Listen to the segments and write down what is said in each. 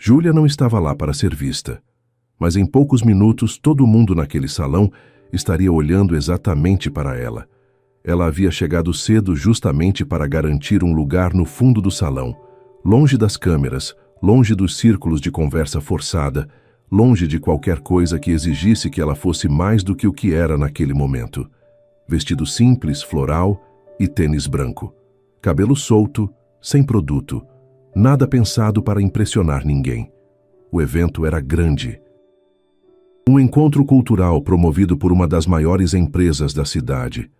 Júlia não estava lá para ser vista, mas em poucos minutos todo mundo naquele salão estaria olhando exatamente para ela. Ela havia chegado cedo justamente para garantir um lugar no fundo do salão, longe das câmeras, longe dos círculos de conversa forçada, longe de qualquer coisa que exigisse que ela fosse mais do que o que era naquele momento. Vestido simples, floral e tênis branco. Cabelo solto, sem produto. Nada pensado para impressionar ninguém. O evento era grande. Um encontro cultural promovido por uma das maiores empresas da cidade,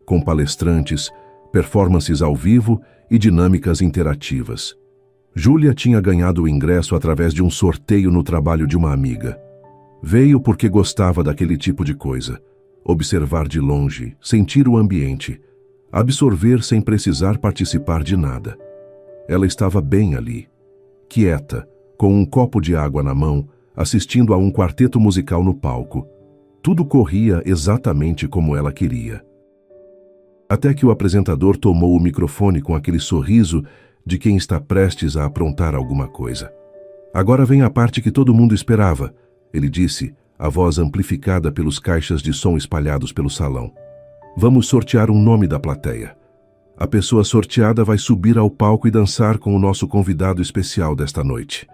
com palestrantes, performances ao vivo e dinâmicas interativas. Júlia tinha ganhado o ingresso através de um sorteio no trabalho de uma amiga. Veio porque gostava daquele tipo de coisa. Observar de longe, sentir o ambiente, absorver sem precisar participar de nada. Ela estava bem ali, quieta, com um copo de água na mão, assistindo a um quarteto musical no palco. Tudo corria exatamente como ela queria. Até que o apresentador tomou o microfone com aquele sorriso de quem está prestes a aprontar alguma coisa. Agora vem a parte que todo mundo esperava, ele disse, a voz amplificada pelos caixas de som espalhados pelo salão. Vamos sortear um nome da plateia. A pessoa sorteada vai subir ao palco e dançar com o nosso convidado especial desta noite.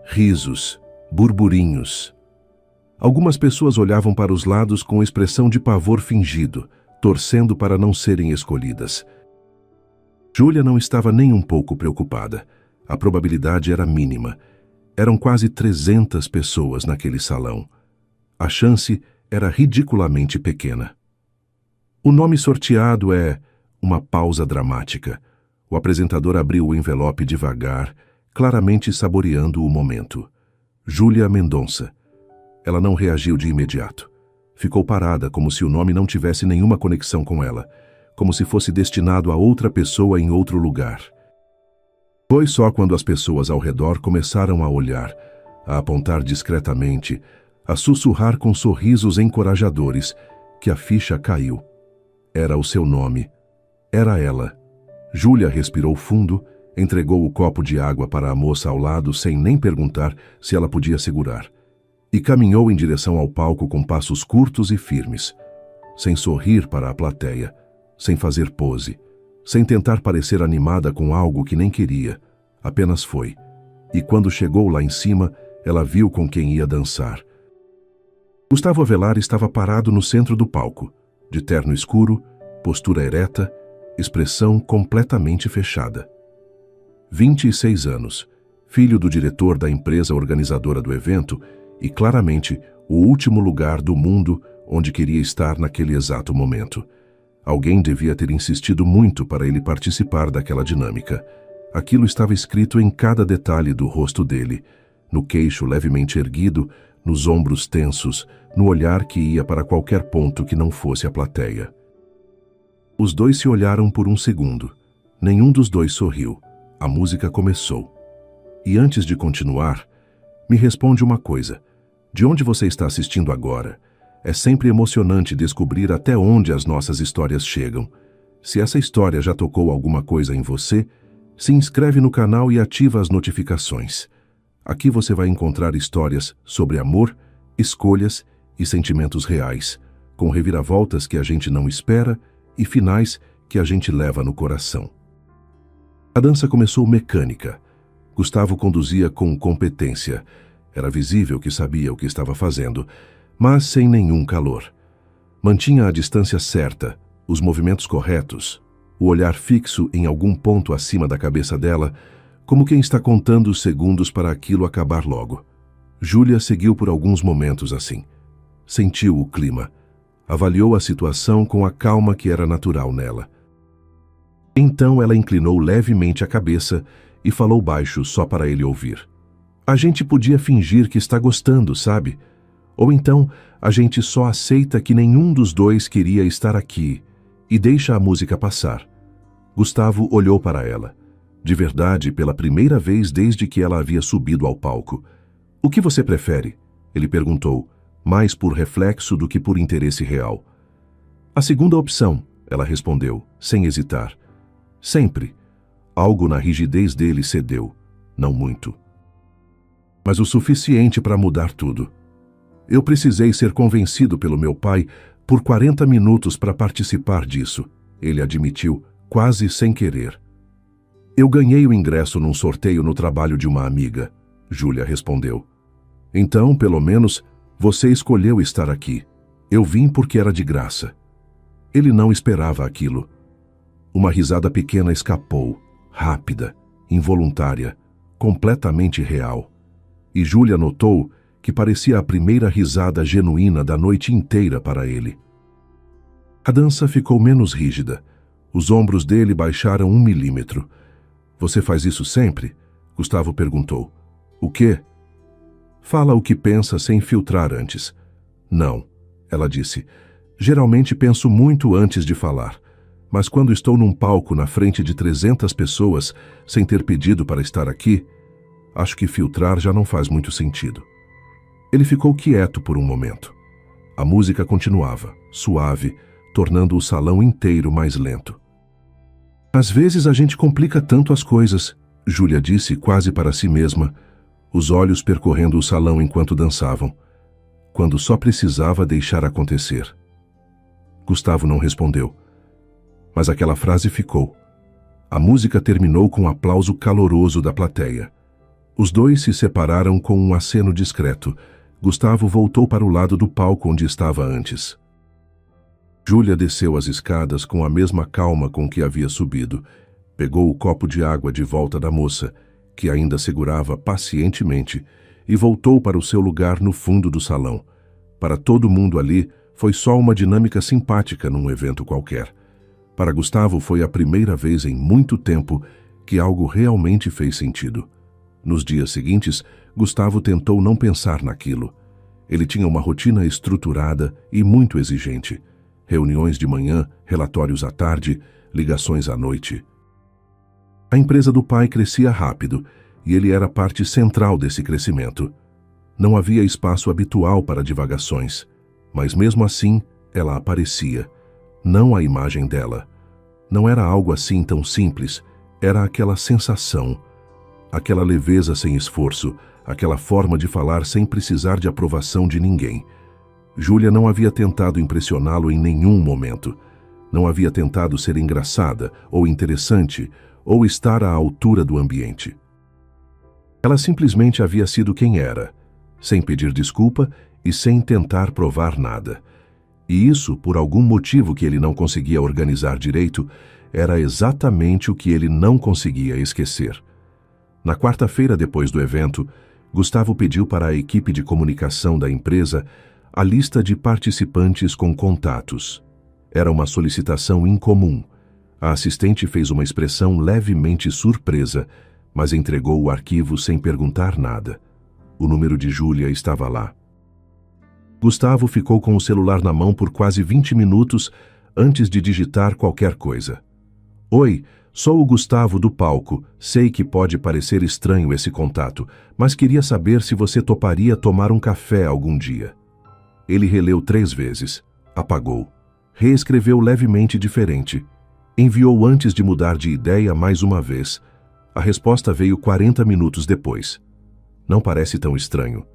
Risos, burburinhos. Algumas pessoas olhavam para os lados com expressão de pavor fingido, torcendo para não serem escolhidas. Júlia não estava nem um pouco preocupada. A probabilidade era mínima. Eram quase 300 pessoas naquele salão. A chance era ridiculamente pequena. O nome sorteado é uma pausa dramática. O apresentador abriu o envelope devagar, claramente saboreando o momento. Júlia Mendonça. Ela não reagiu de imediato. Ficou parada como se o nome não tivesse nenhuma conexão com ela, como se fosse destinado a outra pessoa em outro lugar. Foi só quando as pessoas ao redor começaram a olhar, a apontar discretamente, a sussurrar com sorrisos encorajadores, que a ficha caiu. Era o seu nome. Era ela. Júlia respirou fundo, entregou o copo de água para a moça ao lado sem nem perguntar se ela podia segurar, e caminhou em direção ao palco com passos curtos e firmes, sem sorrir para a plateia, sem fazer pose, sem tentar parecer animada com algo que nem queria, apenas foi. E quando chegou lá em cima, ela viu com quem ia dançar. Gustavo Avelar estava parado no centro do palco, de terno escuro, postura ereta, expressão completamente fechada. 26 anos, filho do diretor da empresa organizadora do evento e, claramente, o último lugar do mundo onde queria estar naquele exato momento. Alguém devia ter insistido muito para ele participar daquela dinâmica. Aquilo estava escrito em cada detalhe do rosto dele, no queixo levemente erguido, nos ombros tensos, no olhar que ia para qualquer ponto que não fosse a plateia. Os dois se olharam por um segundo. Nenhum dos dois sorriu. A música começou. E antes de continuar, me responde uma coisa. De onde você está assistindo agora? É sempre emocionante descobrir até onde as nossas histórias chegam. Se essa história já tocou alguma coisa em você, se inscreve no canal e ativa as notificações. Aqui você vai encontrar histórias sobre amor, escolhas e sentimentos reais, com reviravoltas que a gente não espera e finais que a gente leva no coração. A dança começou mecânica. Gustavo conduzia com competência. Era visível que sabia o que estava fazendo, mas sem nenhum calor. Mantinha a distância certa, os movimentos corretos, o olhar fixo em algum ponto acima da cabeça dela, como quem está contando os segundos para aquilo acabar logo. Júlia seguiu por alguns momentos assim. Sentiu o clima. Avaliou a situação com a calma que era natural nela. Então ela inclinou levemente a cabeça e falou baixo só para ele ouvir. A gente podia fingir que está gostando, sabe? Ou então a gente só aceita que nenhum dos dois queria estar aqui e deixa a música passar. Gustavo olhou para ela. De verdade, pela primeira vez desde que ela havia subido ao palco. O que você prefere? Ele perguntou, mais por reflexo do que por interesse real. A segunda opção, ela respondeu, sem hesitar. Sempre. Algo na rigidez dele cedeu. Não muito. mas o suficiente para mudar tudo. Eu precisei ser convencido pelo meu pai por 40 minutos para participar disso, ele admitiu, quase sem querer. Eu ganhei o ingresso num sorteio no trabalho de uma amiga, Júlia respondeu. Então, pelo menos, você escolheu estar aqui. Eu vim porque era de graça. Ele não esperava aquilo. Uma risada pequena escapou, rápida, involuntária, completamente real. E Júlia notou que parecia a primeira risada genuína da noite inteira para ele. A dança ficou menos rígida. Os ombros dele baixaram 1 milímetro. Você faz isso sempre? Gustavo perguntou. O quê? Fala o que pensa sem filtrar antes. Não, ela disse. Geralmente penso muito antes de falar, mas quando estou num palco na frente de 300 pessoas, sem ter pedido para estar aqui, acho que filtrar já não faz muito sentido. Ele ficou quieto por um momento. A música continuava, suave, tornando o salão inteiro mais lento. Às vezes a gente complica tanto as coisas, Júlia disse quase para si mesma, os olhos percorrendo o salão enquanto dançavam, quando só precisava deixar acontecer. Gustavo não respondeu, mas aquela frase ficou. A música terminou com um aplauso caloroso da plateia. Os dois se separaram com um aceno discreto. Gustavo voltou para o lado do palco onde estava antes. Júlia desceu as escadas com a mesma calma com que havia subido. Pegou o copo de água de volta da moça, que ainda segurava pacientemente, e voltou para o seu lugar no fundo do salão. Para todo mundo ali, foi só uma dinâmica simpática num evento qualquer. Para Gustavo foi a primeira vez em muito tempo que algo realmente fez sentido. Nos dias seguintes, Gustavo tentou não pensar naquilo. Ele tinha uma rotina estruturada e muito exigente. Reuniões de manhã, relatórios à tarde, ligações à noite. A empresa do pai crescia rápido e ele era parte central desse crescimento. Não havia espaço habitual para divagações, mas mesmo assim ela aparecia, não a imagem dela. Não era algo assim tão simples, era aquela sensação, aquela leveza sem esforço, aquela forma de falar sem precisar de aprovação de ninguém. Júlia não havia tentado impressioná-lo em nenhum momento. Não havia tentado ser engraçada ou interessante ou estar à altura do ambiente. Ela simplesmente havia sido quem era, sem pedir desculpa e sem tentar provar nada. E isso, por algum motivo que ele não conseguia organizar direito, era exatamente o que ele não conseguia esquecer. Na quarta-feira depois do evento, Gustavo pediu para a equipe de comunicação da empresa a lista de participantes com contatos. Era uma solicitação incomum. A assistente fez uma expressão levemente surpresa, mas entregou o arquivo sem perguntar nada. O número de Júlia estava lá. Gustavo ficou com o celular na mão por quase 20 minutos antes de digitar qualquer coisa. Oi, sou o Gustavo do palco. Sei que pode parecer estranho esse contato, mas queria saber se você toparia tomar um café algum dia. Ele releu 3 vezes. Apagou. Reescreveu levemente diferente. Enviou antes de mudar de ideia mais uma vez. A resposta veio 40 minutos depois. Não parece tão estranho.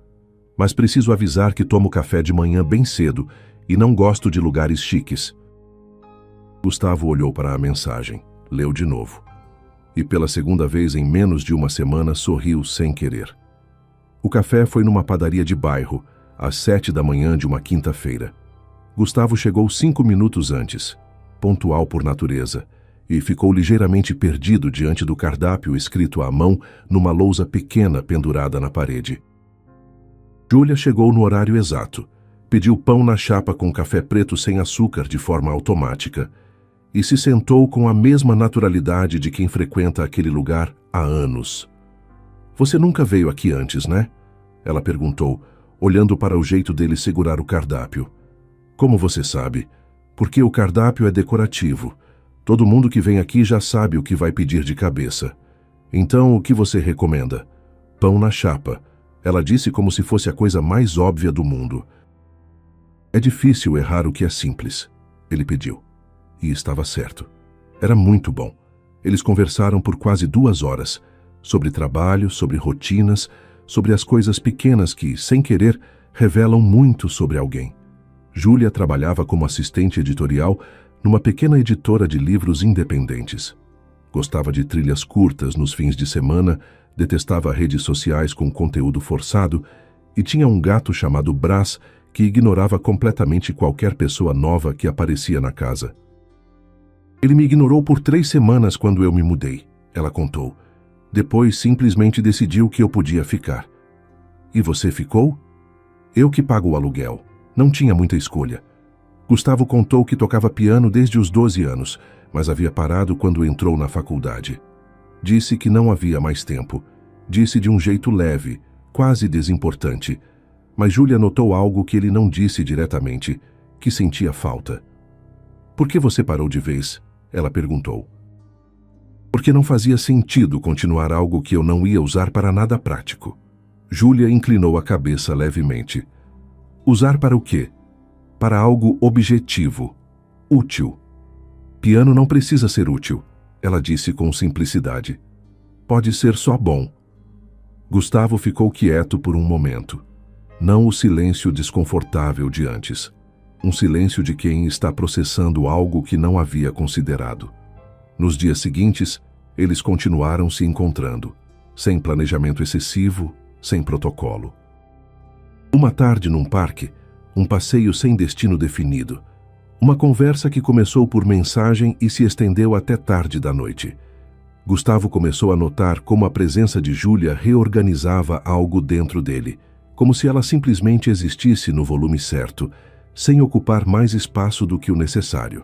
Mas preciso avisar que tomo café de manhã bem cedo e não gosto de lugares chiques. Gustavo olhou para a mensagem. Leu de novo. E pela segunda vez em menos de uma semana sorriu sem querer. O café foi numa padaria de bairro, às 7 da manhã de uma quinta-feira. Gustavo chegou 5 minutos antes, pontual por natureza, e ficou ligeiramente perdido diante do cardápio escrito à mão numa lousa pequena pendurada na parede. Júlia chegou no horário exato, pediu pão na chapa com café preto sem açúcar de forma automática e se sentou com a mesma naturalidade de quem frequenta aquele lugar há anos. Você nunca veio aqui antes, né? Ela perguntou, olhando para o jeito dele segurar o cardápio. Como você sabe? Porque o cardápio é decorativo. Todo mundo que vem aqui já sabe o que vai pedir de cabeça. Então, o que você recomenda? Pão na chapa. Ela disse como se fosse a coisa mais óbvia do mundo. É difícil errar o que é simples, ele pediu. E estava certo. Era muito bom. Eles conversaram por quase 2 horas, sobre trabalho, sobre rotinas, sobre as coisas pequenas que, sem querer, revelam muito sobre alguém. Júlia trabalhava como assistente editorial numa pequena editora de livros independentes. Gostava de trilhas curtas nos fins de semana, detestava redes sociais com conteúdo forçado e tinha um gato chamado Brás que ignorava completamente qualquer pessoa nova que aparecia na casa. Ele me ignorou por 3 semanas quando eu me mudei, ela contou. Depois simplesmente decidiu que eu podia ficar. E você ficou? Eu que pago o aluguel. Não tinha muita escolha. Gustavo contou que tocava piano desde os 12 anos, mas havia parado quando entrou na faculdade. Disse que não havia mais tempo. Disse de um jeito leve, quase desimportante. Mas Júlia notou algo que ele não disse diretamente, que sentia falta. Por que você parou de vez? Ela perguntou. Porque não fazia sentido continuar algo que eu não ia usar para nada prático. Júlia inclinou a cabeça levemente. Usar para o quê? Para algo objetivo, útil. Piano não precisa ser útil, ela disse com simplicidade. Pode ser só bom. Gustavo ficou quieto por um momento. Não o silêncio desconfortável de antes. Um silêncio de quem está processando algo que não havia considerado. Nos dias seguintes, eles continuaram se encontrando, sem planejamento excessivo, sem protocolo. Uma tarde num parque, um passeio sem destino definido. Uma conversa que começou por mensagem e se estendeu até tarde da noite. Gustavo começou a notar como a presença de Júlia reorganizava algo dentro dele, como se ela simplesmente existisse no volume certo, sem ocupar mais espaço do que o necessário.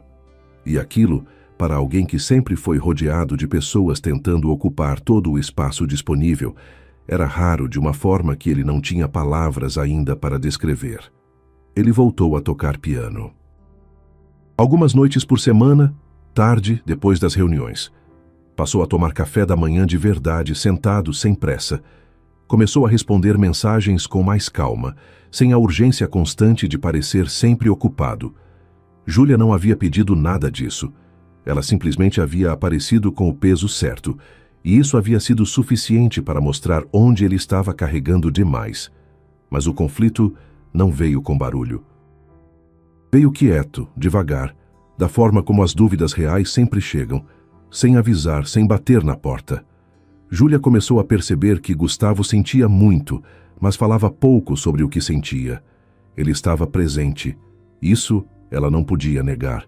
E aquilo, para alguém que sempre foi rodeado de pessoas tentando ocupar todo o espaço disponível, era raro de uma forma que ele não tinha palavras ainda para descrever. Ele voltou a tocar piano. Algumas noites por semana, tarde, depois das reuniões. Passou a tomar café da manhã de verdade, sentado, sem pressa. Começou a responder mensagens com mais calma, sem a urgência constante de parecer sempre ocupado. Júlia não havia pedido nada disso. Ela simplesmente havia aparecido com o peso certo, e isso havia sido suficiente para mostrar onde ele estava carregando demais. Mas o conflito não veio com barulho. Veio quieto, devagar, da forma como as dúvidas reais sempre chegam, sem avisar, sem bater na porta. Júlia começou a perceber que Gustavo sentia muito, mas falava pouco sobre o que sentia. Ele estava presente. Isso ela não podia negar.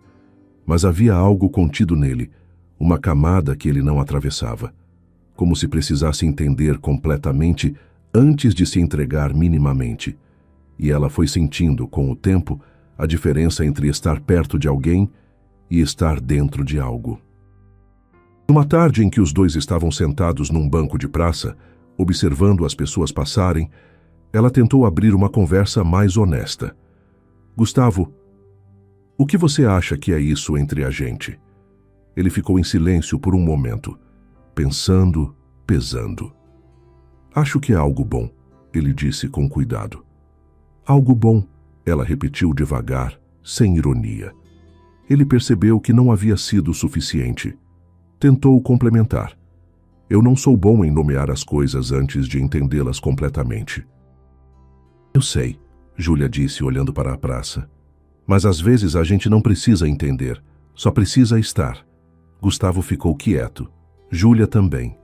Mas havia algo contido nele, uma camada que ele não atravessava. Como se precisasse entender completamente antes de se entregar minimamente. E ela foi sentindo, com o tempo, a diferença entre estar perto de alguém e estar dentro de algo. Numa tarde em que os dois estavam sentados num banco de praça, observando as pessoas passarem, ela tentou abrir uma conversa mais honesta. Gustavo, o que você acha que é isso entre a gente? Ele ficou em silêncio por um momento, pensando, pesando. Acho que é algo bom, ele disse com cuidado. Algo bom, ela repetiu devagar, sem ironia. Ele percebeu que não havia sido suficiente. Tentou complementar. Eu não sou bom em nomear as coisas antes de entendê-las completamente. Eu sei, Júlia disse olhando para a praça. Mas às vezes a gente não precisa entender, só precisa estar. Gustavo ficou quieto. Júlia também.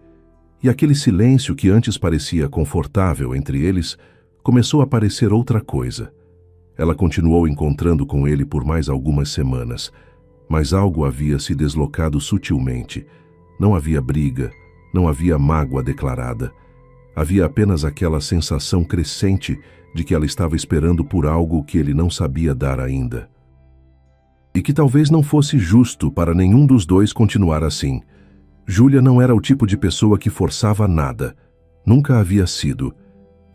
E aquele silêncio que antes parecia confortável entre eles, começou a parecer outra coisa. Ela continuou encontrando com ele por mais algumas semanas, mas algo havia se deslocado sutilmente. Não havia briga, não havia mágoa declarada. Havia apenas aquela sensação crescente de que ela estava esperando por algo que ele não sabia dar ainda. E que talvez não fosse justo para nenhum dos dois continuar assim. Júlia não era o tipo de pessoa que forçava nada. Nunca havia sido.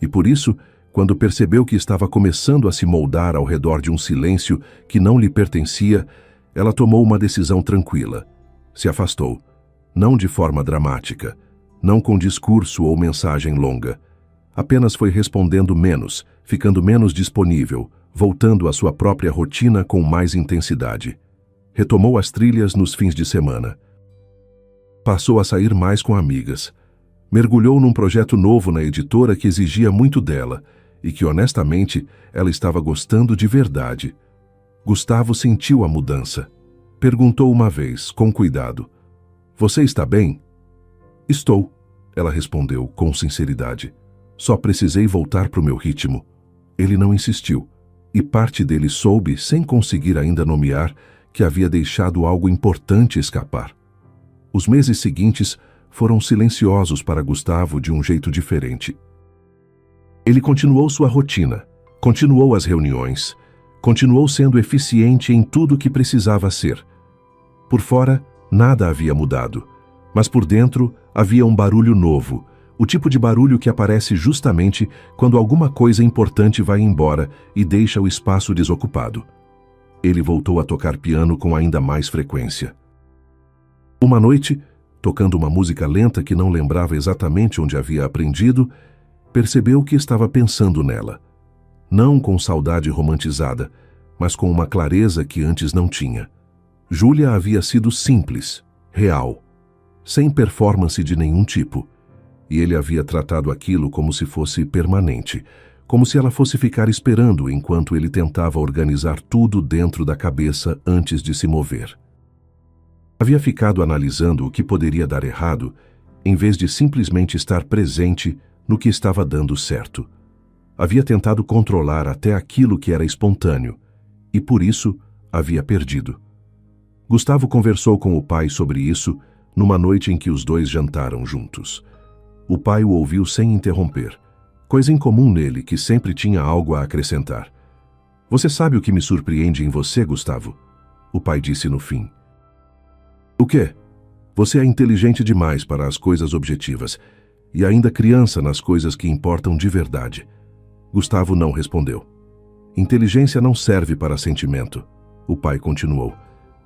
E por isso, quando percebeu que estava começando a se moldar ao redor de um silêncio que não lhe pertencia, ela tomou uma decisão tranquila. Se afastou. Não de forma dramática, não com discurso ou mensagem longa. Apenas foi respondendo menos, ficando menos disponível, voltando à sua própria rotina com mais intensidade. Retomou as trilhas nos fins de semana. Passou a sair mais com amigas. Mergulhou num projeto novo na editora que exigia muito dela e que, honestamente, ela estava gostando de verdade. Gustavo sentiu a mudança. Perguntou uma vez, com cuidado: "Você está bem?" "Estou", ela respondeu com sinceridade. "Só precisei voltar para o meu ritmo." Ele não insistiu, e parte dele soube, sem conseguir ainda nomear, que havia deixado algo importante escapar. Os meses seguintes foram silenciosos para Gustavo de um jeito diferente. Ele continuou sua rotina, continuou as reuniões, continuou sendo eficiente em tudo o que precisava ser. Por fora, nada havia mudado, mas por dentro havia um barulho novo, o tipo de barulho que aparece justamente quando alguma coisa importante vai embora e deixa o espaço desocupado. Ele voltou a tocar piano com ainda mais frequência. Uma noite, tocando uma música lenta que não lembrava exatamente onde havia aprendido, percebeu que estava pensando nela. Não com saudade romantizada, mas com uma clareza que antes não tinha. Júlia havia sido simples, real, sem performance de nenhum tipo, e ele havia tratado aquilo como se fosse permanente, como se ela fosse ficar esperando enquanto ele tentava organizar tudo dentro da cabeça antes de se mover. Havia ficado analisando o que poderia dar errado, em vez de simplesmente estar presente no que estava dando certo. Havia tentado controlar até aquilo que era espontâneo, e por isso havia perdido. Gustavo conversou com o pai sobre isso numa noite em que os dois jantaram juntos. O pai o ouviu sem interromper, coisa incomum nele, que sempre tinha algo a acrescentar. "Você sabe o que me surpreende em você, Gustavo?" O pai disse no fim. "O quê?" "Você é inteligente demais para as coisas objetivas, e ainda criança nas coisas que importam de verdade." Gustavo não respondeu. "Inteligência não serve para sentimento." O pai continuou.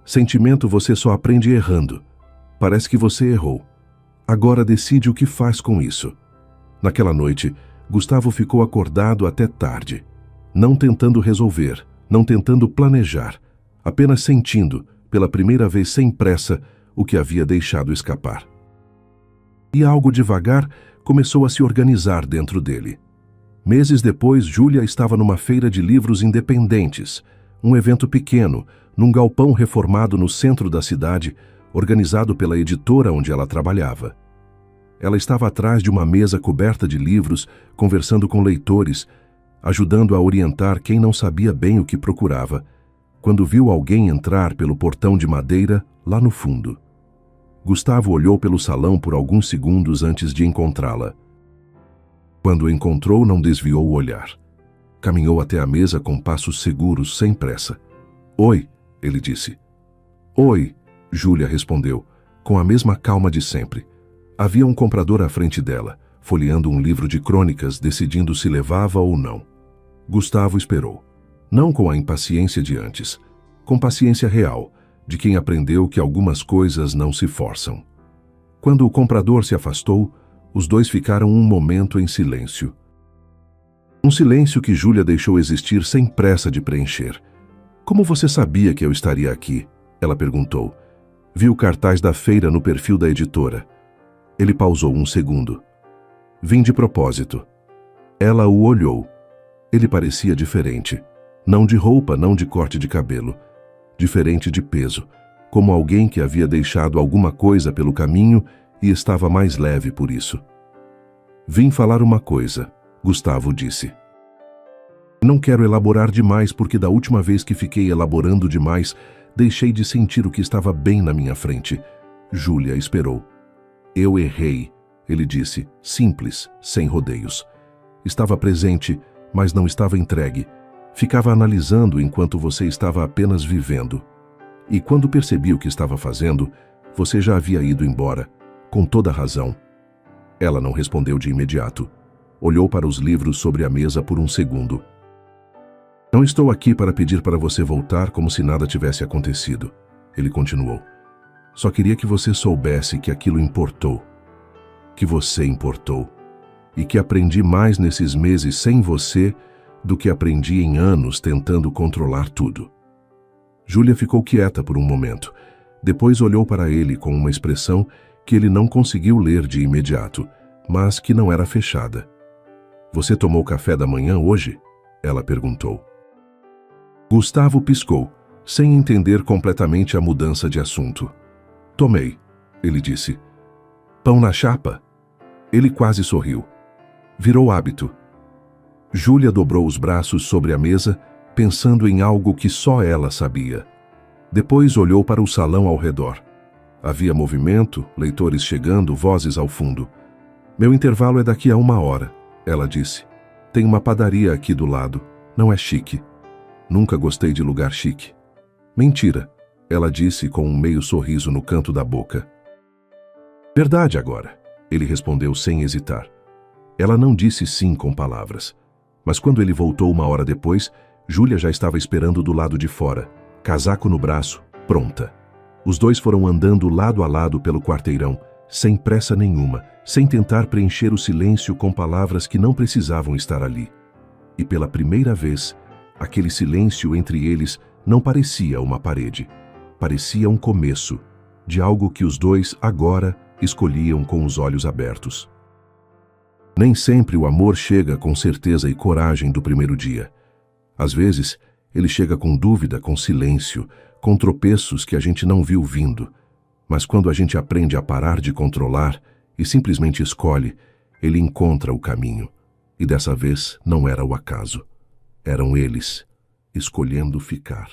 "Sentimento você só aprende errando. Parece que você errou. Agora decide o que faz com isso." Naquela noite, Gustavo ficou acordado até tarde, não tentando resolver, não tentando planejar, apenas sentindo, pela primeira vez sem pressa, o que havia deixado escapar. E algo devagar começou a se organizar dentro dele. Meses depois, Júlia estava numa feira de livros independentes, um evento pequeno, num galpão reformado no centro da cidade, organizado pela editora onde ela trabalhava. Ela estava atrás de uma mesa coberta de livros, conversando com leitores, ajudando a orientar quem não sabia bem o que procurava, quando viu alguém entrar pelo portão de madeira lá no fundo. Gustavo olhou pelo salão por alguns segundos antes de encontrá-la. Quando a encontrou, não desviou o olhar. Caminhou até a mesa com passos seguros, sem pressa. "Oi", ele disse. "Oi", Júlia respondeu, com a mesma calma de sempre. Havia um comprador à frente dela, folheando um livro de crônicas, decidindo se levava ou não. Gustavo esperou. Não com a impaciência de antes, com paciência real, de quem aprendeu que algumas coisas não se forçam. Quando o comprador se afastou, os dois ficaram um momento em silêncio. Um silêncio que Júlia deixou existir sem pressa de preencher. "Como você sabia que eu estaria aqui?" ela perguntou. "Vi o cartaz da feira no perfil da editora." Ele pausou um segundo. "Vim de propósito." Ela o olhou. Ele parecia diferente. Não de roupa, não de corte de cabelo. Diferente de peso, como alguém que havia deixado alguma coisa pelo caminho e estava mais leve por isso. "Vim falar uma coisa", Gustavo disse. "Não quero elaborar demais porque da última vez que fiquei elaborando demais, deixei de sentir o que estava bem na minha frente." Júlia esperou. "Eu errei", ele disse, simples, sem rodeios. Estava presente, mas não estava entregue. Ficava analisando enquanto você estava apenas vivendo. E quando percebi o que estava fazendo, você já havia ido embora, com toda razão. Ela não respondeu de imediato. Olhou para os livros sobre a mesa por um segundo. "Não estou aqui para pedir para você voltar como se nada tivesse acontecido", ele continuou. "Só queria que você soubesse que aquilo importou, que você importou, e que aprendi mais nesses meses sem você do que aprendi em anos tentando controlar tudo." Júlia ficou quieta por um momento. Depois olhou para ele com uma expressão que ele não conseguiu ler de imediato, mas que não era fechada. Você tomou café da manhã hoje? Ela perguntou. Gustavo piscou, sem entender completamente a mudança de assunto. Tomei, ele disse. Pão na chapa? Ele quase sorriu. Virou hábito. Júlia dobrou os braços sobre a mesa, pensando em algo que só ela sabia. Depois olhou para o salão ao redor. Havia movimento, leitores chegando, vozes ao fundo. Meu intervalo é daqui a 1 hora, ela disse. Tem uma padaria aqui do lado. Não é chique. Nunca gostei de lugar chique. Mentira, ela disse com um meio sorriso no canto da boca. Verdade agora, ele respondeu sem hesitar. Ela não disse sim com palavras. Mas quando ele voltou 1 hora depois, Júlia já estava esperando do lado de fora, casaco no braço, pronta. Os dois foram andando lado a lado pelo quarteirão, sem pressa nenhuma, sem tentar preencher o silêncio com palavras que não precisavam estar ali. E pela primeira vez, aquele silêncio entre eles não parecia uma parede. Parecia um começo, de algo que os dois agora escolhiam com os olhos abertos. Nem sempre o amor chega com certeza e coragem do primeiro dia. Às vezes, ele chega com dúvida, com silêncio, com tropeços que a gente não viu vindo. Mas quando a gente aprende a parar de controlar e simplesmente escolhe, ele encontra o caminho. E dessa vez não era o acaso. Eram eles, escolhendo ficar.